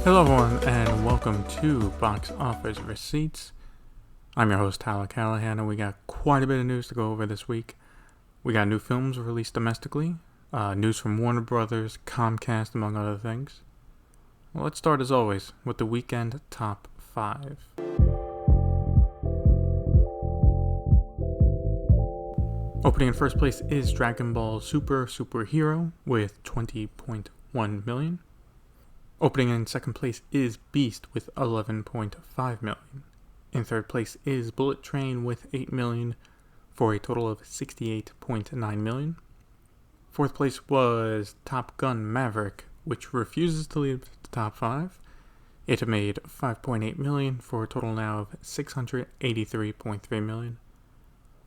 Hello everyone, and welcome to Box Office Receipts. I'm your host, Tyler Callahan, and we got quite a bit of news to go over this week. We got new films released domestically, news from Warner Brothers, Comcast, among other things. Well, let's start as always with the weekend top 5. Opening in first place is Dragon Ball Superhero with 20.1 million. Opening in second place is Beast with 11.5 million. In third place is Bullet Train with 8 million for a total of 68.9 million. Fourth place was Top Gun Maverick, which refuses to leave the top 5. It made 5.8 million for a total now of 683.3 million.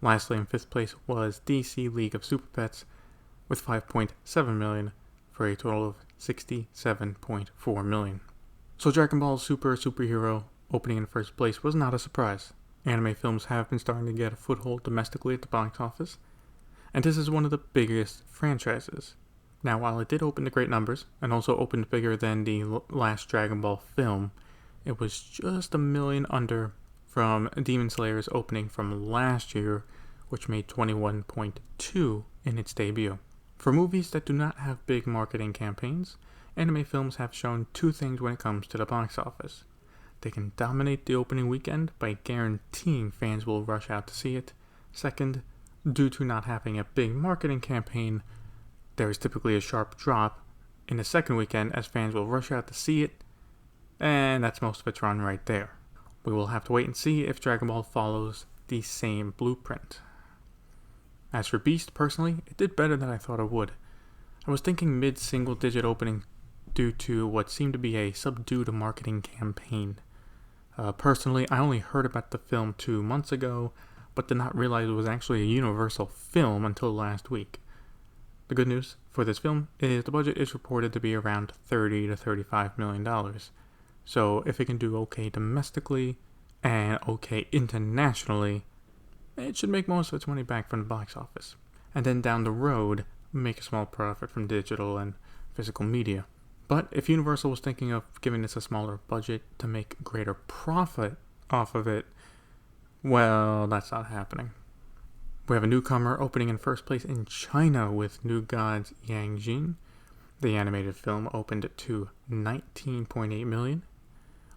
Lastly, in fifth place was DC League of Super Pets with 5.7 million for a total of 67.4 million. So Dragon Ball Superhero opening in first place was not a surprise. Anime films have been starting to get a foothold domestically at the box office, and this is one of the biggest franchises. Now, while it did open to great numbers, and also opened bigger than the last Dragon Ball film, it was just a million under from Demon Slayer's opening from last year, which made 21.2 in its debut. For movies that do not have big marketing campaigns, anime films have shown two things when it comes to the box office. They can dominate the opening weekend by guaranteeing fans will rush out to see it. Second, due to not having a big marketing campaign, there is typically a sharp drop in the second weekend as fans will rush out to see it, and that's most of its run right there. We will have to wait and see if Dragon Ball follows the same blueprint. As for Beast, personally, it did better than I thought it would. I was thinking mid-single digit opening due to what seemed to be a subdued marketing campaign. Personally, I only heard about the film 2 months ago, but did not realize it was actually a Universal film until last week. The good news for this film is the budget is reported to be around $30 to $35 million. So if it can do okay domestically and okay internationally, it should make most of its money back from the box office. And then down the road, make a small profit from digital and physical media. But if Universal was thinking of giving this a smaller budget to make greater profit off of it, well, that's not happening. We have a newcomer opening in first place in China with New Gods Yang Jin. The animated film opened to 19.8 million.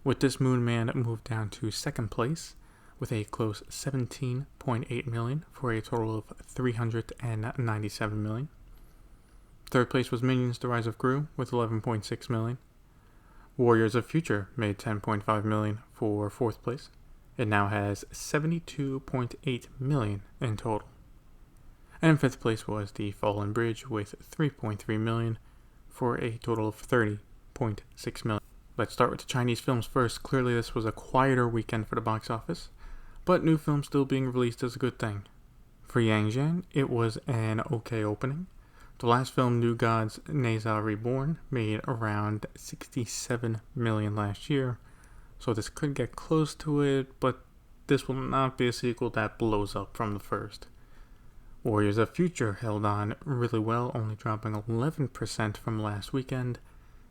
With this, Moon Man moved down to second place with a close 17.8 million for a total of 397 million. Third place was Minions: The Rise of Gru with 11.6 million. Warriors of Future made 10.5 million for fourth place. It now has 72.8 million in total. And in fifth place was The Fallen Bridge with 3.3 million for a total of 30.6 million. Let's start with the Chinese films first. Clearly this was a quieter weekend for the box office, but new films still being released is a good thing. For Yang Zhan, it was an okay opening. The last film, New Gods Neza Reborn, made around 67 million last year, so this could get close to it, but this will not be a sequel that blows up from the first. Warriors of Future held on really well, only dropping 11% from last weekend,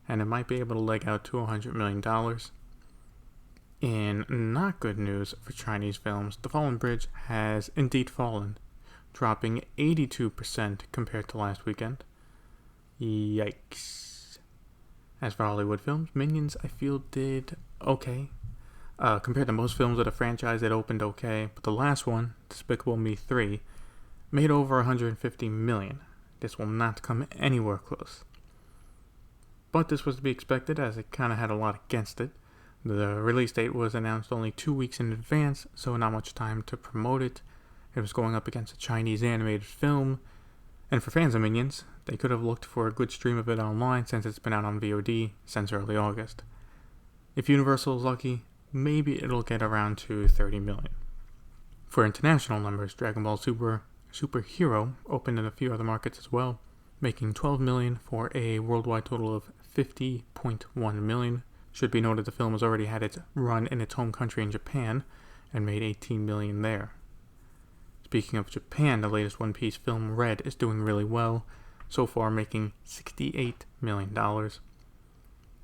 and it might be able to leg out to $100 million. In not good news for Chinese films, The Fallen Bridge has indeed fallen, dropping 82% compared to last weekend. Yikes. As for Hollywood films, Minions, I feel, did okay. Compared to most films of the franchise, it opened okay, but the last one, Despicable Me 3, made over 150 million. This will not come anywhere close. But this was to be expected, as it kind of had a lot against it. The release date was announced only 2 weeks in advance, so not much time to promote it. It was going up against a Chinese animated film, and for fans of Minions, they could have looked for a good stream of it online since it's been out on VOD since early August. If Universal is lucky, maybe it'll get around to 30 million. For international numbers, Dragon Ball Superhero opened in a few other markets as well, making 12 million for a worldwide total of 50.1 million. Should be noted the film has already had its run in its home country in Japan and made 18 million there. Speaking of Japan, the latest One Piece film, Red, is doing really well, so far making $68 million.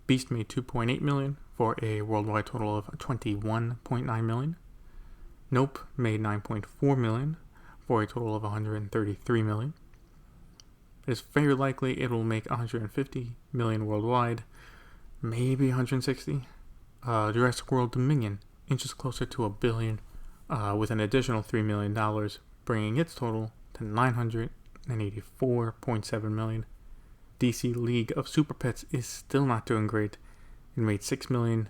Beast made $2.8 million for a worldwide total of $21.9 million. Nope made $9.4 million for a total of $133 million. It is very likely it will make $150 million worldwide, maybe $160. Jurassic World Dominion inches closer to $1 billion with an additional $3 million, bringing its total to $984.7 million. DC League of Super Pets is still not doing great. It made $6 million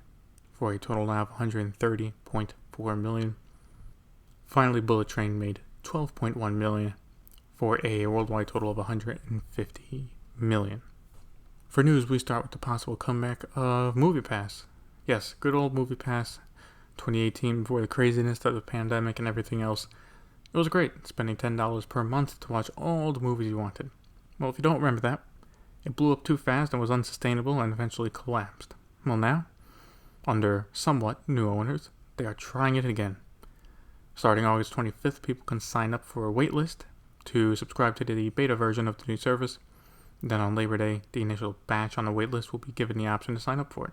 for a total now of $130.4 million. Finally, Bullet Train made $12.1 million for a worldwide total of $150 million. For news, we start with the possible comeback of MoviePass. Yes, good old MoviePass 2018 before the craziness of the pandemic and everything else. It was great, spending $10 per month to watch all the movies you wanted. Well, if you don't remember that, it blew up too fast and was unsustainable and eventually collapsed. Well, now, under somewhat new owners, they are trying it again. Starting August 25th, people can sign up for a waitlist to subscribe to the beta version of the new service. Then on Labor Day, the initial batch on the waitlist will be given the option to sign up for it.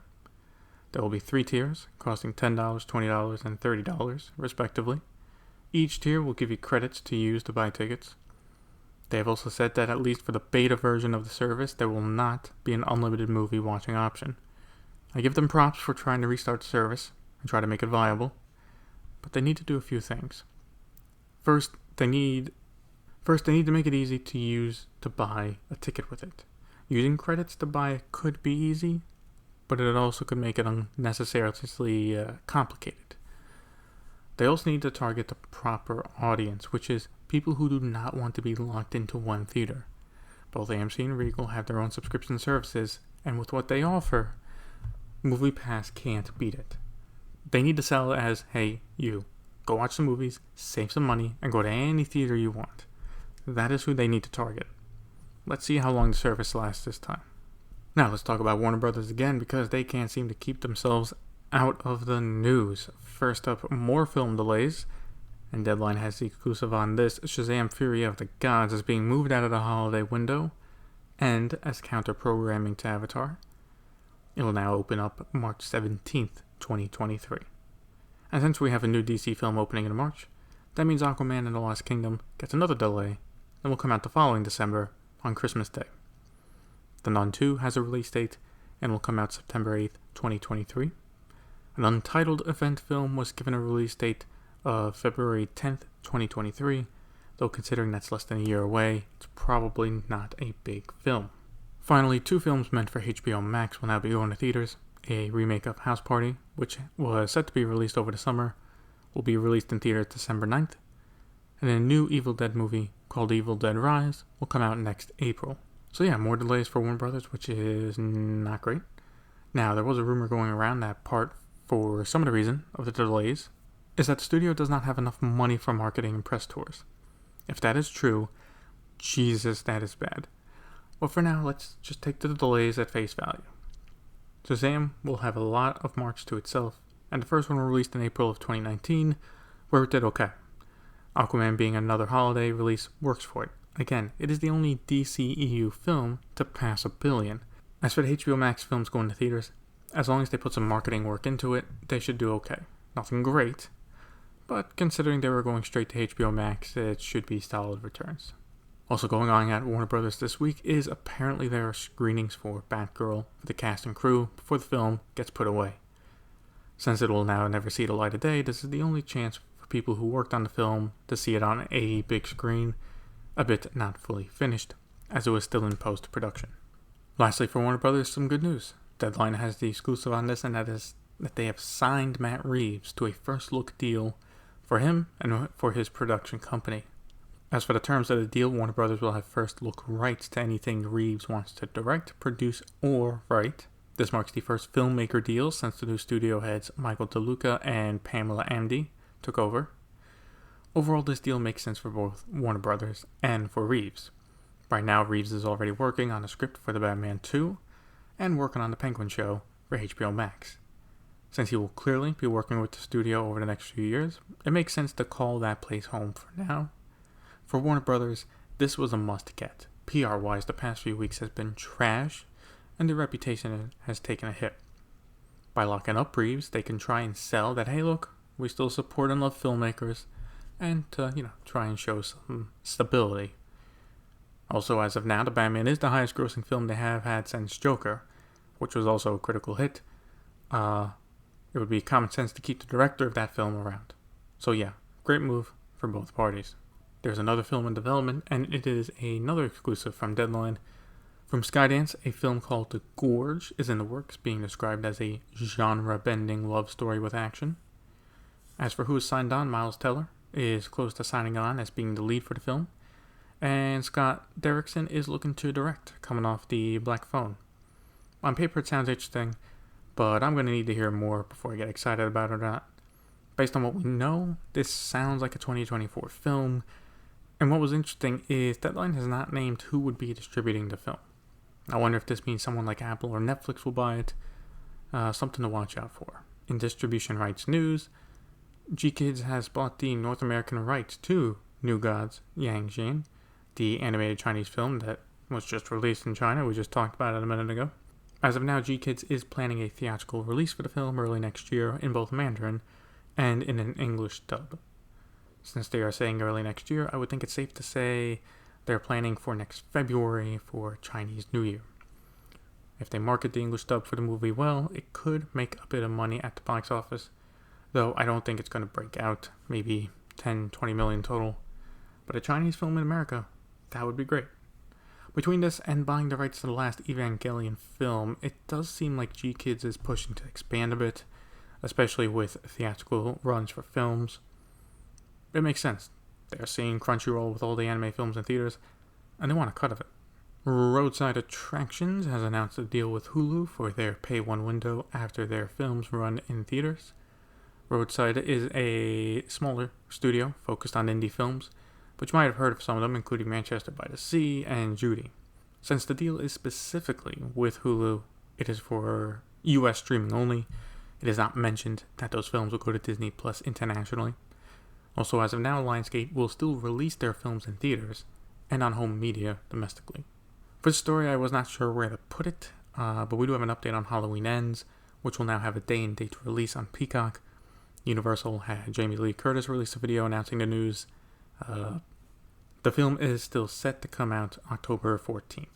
There will be 3 tiers, costing $10, $20, and $30, respectively. Each tier will give you credits to use to buy tickets. They have also said that at least for the beta version of the service, there will not be an unlimited movie watching option. I give them props for trying to restart the service and try to make it viable, but they need to do a few things. First, they need to make it easy to use to buy a ticket with it. Using credits to buy it could be easy, but it also could make it unnecessarily complicated. They also need to target the proper audience, which is people who do not want to be locked into one theater. Both AMC and Regal have their own subscription services, and with what they offer, MoviePass can't beat it. They need to sell it as, hey, you, go watch some movies, save some money, and go to any theater you want. That is who they need to target. Let's see how long the service lasts this time. Now let's talk about Warner Brothers again, because they can't seem to keep themselves out of the news. First up, more film delays, and Deadline has the exclusive on this. Shazam! Fury of the Gods is being moved out of the holiday window and as counter-programming to Avatar. It will now open up March 17th, 2023. And since we have a new DC film opening in March, that means Aquaman and the Lost Kingdom gets another delay and will come out the following December on Christmas Day. The Nun 2 has a release date and will come out September 8th, 2023. An untitled event film was given a release date of February 10th, 2023, though considering that's less than a year away, it's probably not a big film. Finally, 2 films meant for HBO Max will now be going to theaters. A remake of House Party, which was set to be released over the summer, will be released in theaters December 9th, and a new Evil Dead movie called Evil Dead Rise will come out next April. So yeah, more delays for Warner Brothers, which is not great. Now, there was a rumor going around that part for some of the reason of the delays is that the studio does not have enough money for marketing and press tours. If that is true, Jesus, that is bad. But for now, let's just take the delays at face value. Shazam will have a lot of March to itself, and the first one was released in April of 2019, where it did okay. Aquaman being another holiday release works for it. Again, it is the only DCEU film to pass $1 billion. As for the HBO Max films going to theaters, as long as they put some marketing work into it, they should do okay. Nothing great, but considering they were going straight to HBO Max, it should be solid returns. Also going on at Warner Brothers this week is apparently there are screenings for Batgirl for the cast and crew before the film gets put away. Since it will now never see the light of day, this is the only chance for people who worked on the film to see it on a big screen, a bit not fully finished, as it was still in post-production. Lastly, for Warner Brothers, some good news. Deadline has the exclusive on this, and that is that they have signed Matt Reeves to a first-look deal for him and for his production company. As for the terms of the deal, Warner Brothers will have first-look rights to anything Reeves wants to direct, produce, or write. This marks the first filmmaker deal since the new studio heads Michael DeLuca and Pamela Amdy took over. Overall, this deal makes sense for both Warner Brothers and for Reeves. Right now, Reeves is already working on a script for The Batman 2 and working on The Penguin Show for HBO Max. Since he will clearly be working with the studio over the next few years, it makes sense to call that place home for now. For Warner Brothers, this was a must-get. PR-wise, the past few weeks has been trash, and their reputation has taken a hit. By locking up Reeves, they can try and sell that, hey look, we still support and love filmmakers, and try and show some stability. Also, as of now, The Batman is the highest grossing film they have had since Joker, which was also a critical hit. It would be common sense to keep the director of that film around. So yeah, great move for both parties. There's another film in development, and it is another exclusive from Deadline. From Skydance, a film called The Gorge is in the works, being described as a genre-bending love story with action. As for who is signed on, Miles Teller is close to signing on as being the lead for the film, and Scott Derrickson is looking to direct, coming off The Black Phone. On paper it sounds interesting, but I'm going to need to hear more before I get excited about it or not. Based on what we know, this sounds like a 2024 film, and what was interesting is Deadline has not named who would be distributing the film. I wonder if this means someone like Apple or Netflix will buy it. Something to watch out for. In distribution rights news, G-Kids has bought the North American rights to New Gods, Yang Jin, the animated Chinese film that was just released in China. We just talked about it a minute ago. As of now, G-Kids is planning a theatrical release for the film early next year in both Mandarin and in an English dub. Since they are saying early next year, I would think it's safe to say they're planning for next February for Chinese New Year. If they market the English dub for the movie well, it could make a bit of money at the box office, though I don't think it's going to break out, maybe 10-20 million total. But a Chinese film in America, that would be great. Between this and buying the rights to the last Evangelion film, it does seem like G-Kids is pushing to expand a bit, especially with theatrical runs for films. It makes sense. They're seeing Crunchyroll with all the anime films in theaters, and they want a cut of it. Roadside Attractions has announced a deal with Hulu for their Pay 1 window after their films run in theaters. Roadside is a smaller studio focused on indie films, but you might have heard of some of them, including Manchester by the Sea and Judy. Since the deal is specifically with Hulu, it is for US streaming only. It is not mentioned that those films will go to Disney Plus internationally. Also, as of now, Lionsgate will still release their films in theaters and on home media domestically. For the story, I was not sure where to put it, but we do have an update on Halloween Ends, which will now have a day and date release on Peacock. Universal had Jamie Lee Curtis release a video announcing the news. The film is still set to come out October 14th.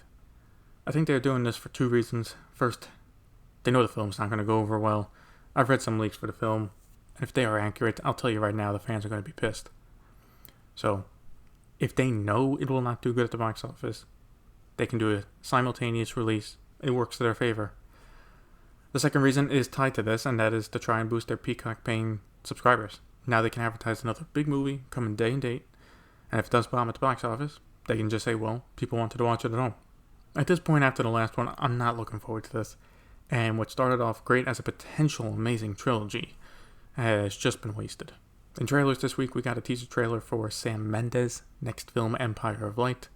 I think they're doing this for two reasons. First, they know the film's not going to go over well. I've read some leaks for the film, and if they are accurate, I'll tell you right now, the fans are going to be pissed. So, if they know it will not do good at the box office, they can do a simultaneous release. It works to their favor. The second reason is tied to this, and that is to try and boost their Peacock paying subscribers. Now they can advertise another big movie coming day and date, and if it does bomb at the box office, they can just say, well, people wanted to watch it at home. At this point, after the last one, I'm not looking forward to this. And what started off great as a potential amazing trilogy has just been wasted. In trailers this week, we got a teaser trailer for Sam Mendes' next film, Empire of Light.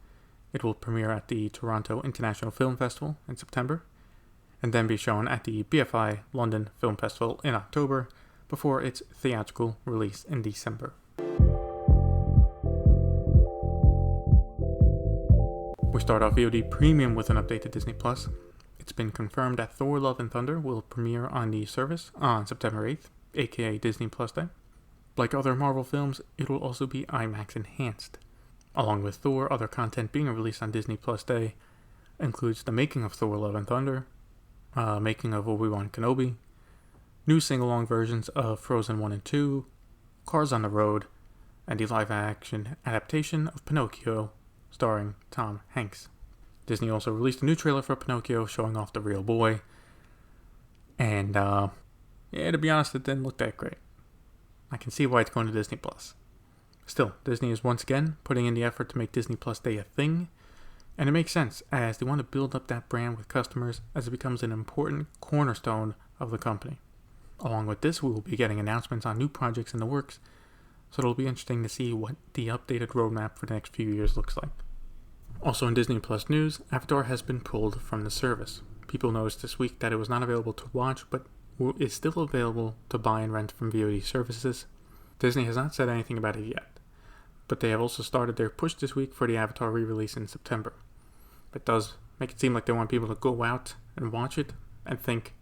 It will premiere at the Toronto International Film Festival in September, and then be shown at the BFI London Film Festival in October, before its theatrical release in December. We start off VOD Premium with an update to Disney+. It's been confirmed that Thor Love and Thunder will premiere on the service on September 8th, aka Disney Plus Day. Like other Marvel films, it will also be IMAX enhanced. Along with Thor, other content being released on Disney Plus Day includes the making of Thor Love and Thunder, making of Obi-Wan Kenobi, new sing-along versions of Frozen 1 and 2, Cars on the Road, and the live-action adaptation of Pinocchio starring Tom Hanks. Disney also released a new trailer for Pinocchio showing off the real boy, and to be honest, it didn't look that great. I can see why it's going to Disney Plus. Still, Disney is once again putting in the effort to make Disney Plus Day a thing, and it makes sense as they want to build up that brand with customers as it becomes an important cornerstone of the company. Along with this, we will be getting announcements on new projects in the works, so it'll be interesting to see what the updated roadmap for the next few years looks like. Also in Disney Plus news, Avatar has been pulled from the service. People noticed this week that it was not available to watch, but is still available to buy and rent from VOD services. Disney has not said anything about it yet, but they have also started their push this week for the Avatar re-release in September. It does make it seem like they want people to go out and watch it and think,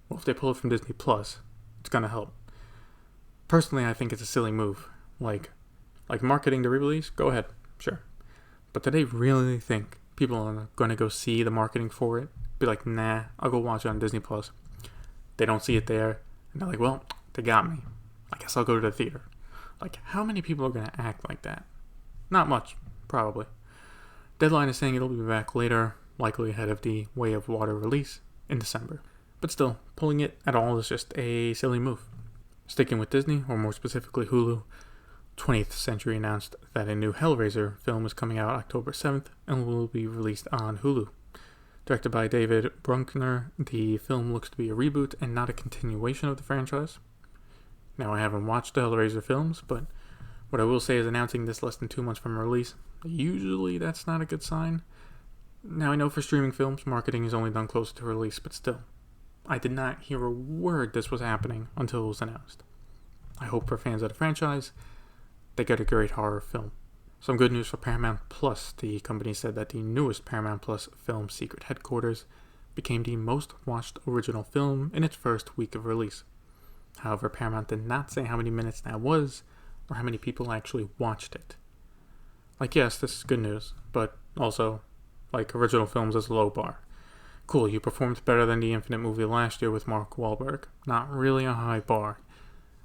well, if they pull it from Disney Plus, it's gonna help. Personally, I think it's a silly move. Like marketing the re-release, go ahead, sure. But do they really think people are gonna go see the marketing for it? Be like, nah, I'll go watch it on Disney Plus. They don't see it there, and they're like, well, they got me. I guess I'll go to the theater. Like, how many people are gonna act like that? Not much, probably. Deadline is saying it'll be back later, likely ahead of the Way of Water release in December. But still, pulling it at all is just a silly move. Sticking with Disney, or more specifically Hulu, 20th Century announced that a new Hellraiser film is coming out October 7th and will be released on Hulu. Directed by David Bruckner, the film looks to be a reboot and not a continuation of the franchise. Now, I haven't watched the Hellraiser films, but what I will say is announcing this less than 2 months from release, usually that's not a good sign. Now, I know for streaming films, marketing is only done closer to release, but still, I did not hear a word this was happening until it was announced. I hope for fans of the franchise, they get a great horror film. Some good news for Paramount Plus. The company said that the newest Paramount Plus film, Secret Headquarters, became the most watched original film in its first week of release. However, Paramount did not say how many minutes that was, or how many people actually watched it. Like, yes, this is good news, but also, like, original films is a low bar. Cool, you performed better than the Infinite movie last year with Mark Wahlberg. Not really a high bar,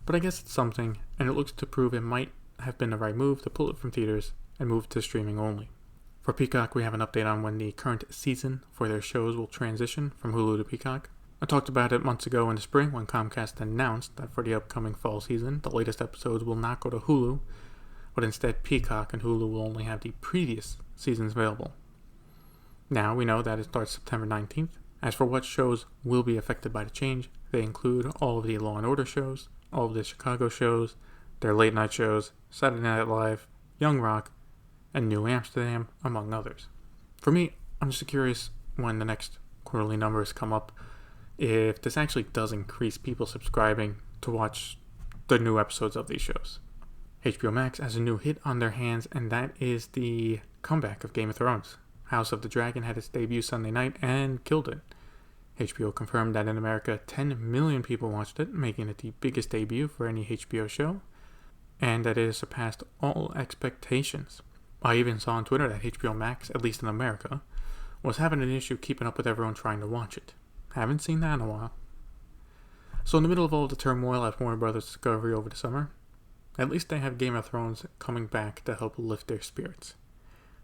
but I guess it's something, and it looks to prove it might have been the right move to pull it from theaters and move to streaming only. For Peacock, we have an update on when the current season for their shows will transition from Hulu to Peacock. I talked about it months ago in the spring when Comcast announced that for the upcoming fall season, the latest episodes will not go to Hulu, but instead Peacock and Hulu will only have the previous seasons available. Now we know that it starts September 19th. As for what shows will be affected by the change, they include all of the Law & Order shows, all of the Chicago shows, their late night shows, Saturday Night Live, Young Rock, and New Amsterdam, among others. For me, I'm just curious when the next quarterly numbers come up, if this actually does increase people subscribing to watch the new episodes of these shows. HBO Max has a new hit on their hands, and that is the comeback of Game of Thrones. House of the Dragon had its debut Sunday night and killed it. HBO confirmed that in America, 10 million people watched it, making it the biggest debut for any HBO show, and that it has surpassed all expectations. I even saw on Twitter that HBO Max, at least in America, was having an issue keeping up with everyone trying to watch it. Haven't seen that in a while. So in the middle of all the turmoil at Warner Brothers Discovery over the summer, at least they have Game of Thrones coming back to help lift their spirits.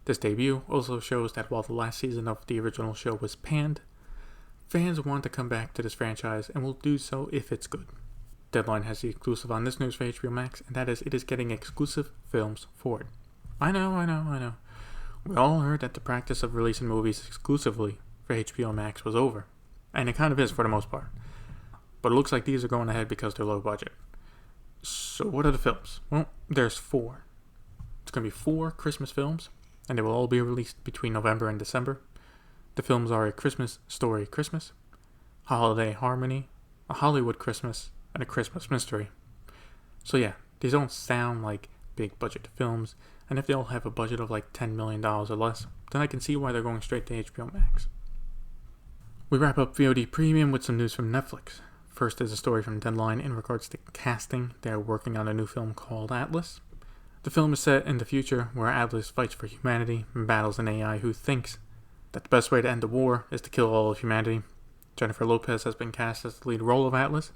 This debut also shows that while the last season of the original show was panned, fans want to come back to this franchise and will do so if it's good. Deadline has the exclusive on this news for HBO Max, and that is it is getting exclusive films for it. I know. We all heard that the practice of releasing movies exclusively for HBO Max was over, and it kind of is for the most part. But it looks like these are going ahead because they're low budget. So what are the films? Well, there's 4. It's going to be 4 Christmas films, and they will all be released between November and December. The films are A Christmas Story Christmas, Holiday Harmony, A Hollywood Christmas, and A Christmas Mystery. So yeah, these don't sound like big budget films, and if they all have a budget of like $10 million or less, then I can see why they're going straight to HBO Max. We wrap up VOD Premium with some news from Netflix. First is a story from Deadline in regards to casting. They're working on a new film called Atlas. The film is set in the future where Atlas fights for humanity and battles an AI who thinks that the best way to end the war is to kill all of humanity. Jennifer Lopez has been cast as the lead role of Atlas.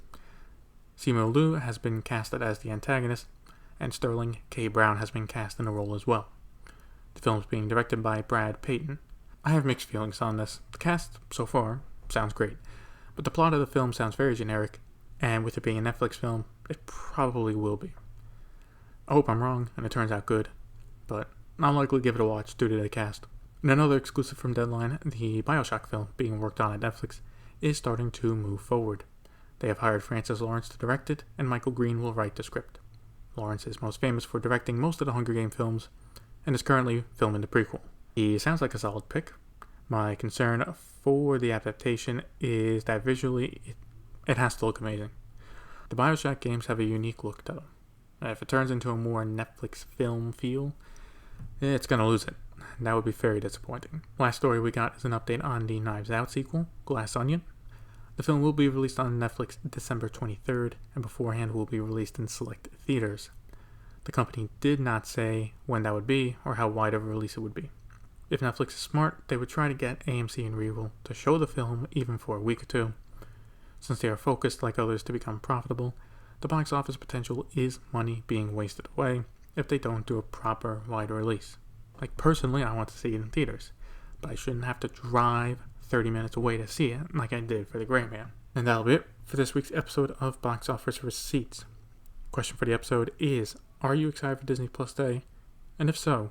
Simu Liu has been casted as the antagonist, and Sterling K. Brown has been cast in the role as well. The film is being directed by Brad Payton. I have mixed feelings on this. The cast, so far, sounds great, but the plot of the film sounds very generic, and with it being a Netflix film, it probably will be. I hope I'm wrong and it turns out good, but I'll likely give it a watch due to the cast. And another exclusive from Deadline, the Bioshock film being worked on at Netflix, is starting to move forward. They have hired Francis Lawrence to direct it, and Michael Green will write the script. Lawrence is most famous for directing most of the Hunger Games films, and is currently filming the prequel. He sounds like a solid pick. My concern for the adaptation is that visually, it has to look amazing. The Bioshock games have a unique look to them. If it turns into a more Netflix film feel, it's going to lose it. That would be very disappointing. Last story we got is an update on the Knives Out sequel, Glass Onion. The film will be released on Netflix December 23rd, and beforehand will be released in select theaters. The company did not say when that would be or how wide of a release it would be. If Netflix is smart, they would try to get AMC and Regal to show the film even for a week or two. Since they are focused, like others, to become profitable, the box office potential is money being wasted away if they don't do a proper wide release. Like, personally, I want to see it in theaters, but I shouldn't have to drive 30 minutes away to see it like I did for The Gray Man. And that'll be it for this week's episode of Box Office Receipts. Question for the episode is, are you excited for Disney Plus Day? And if so,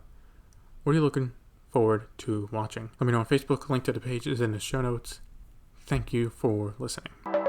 what are you looking forward to watching? Let me know on Facebook. Link to the page is in the show notes. Thank you for listening.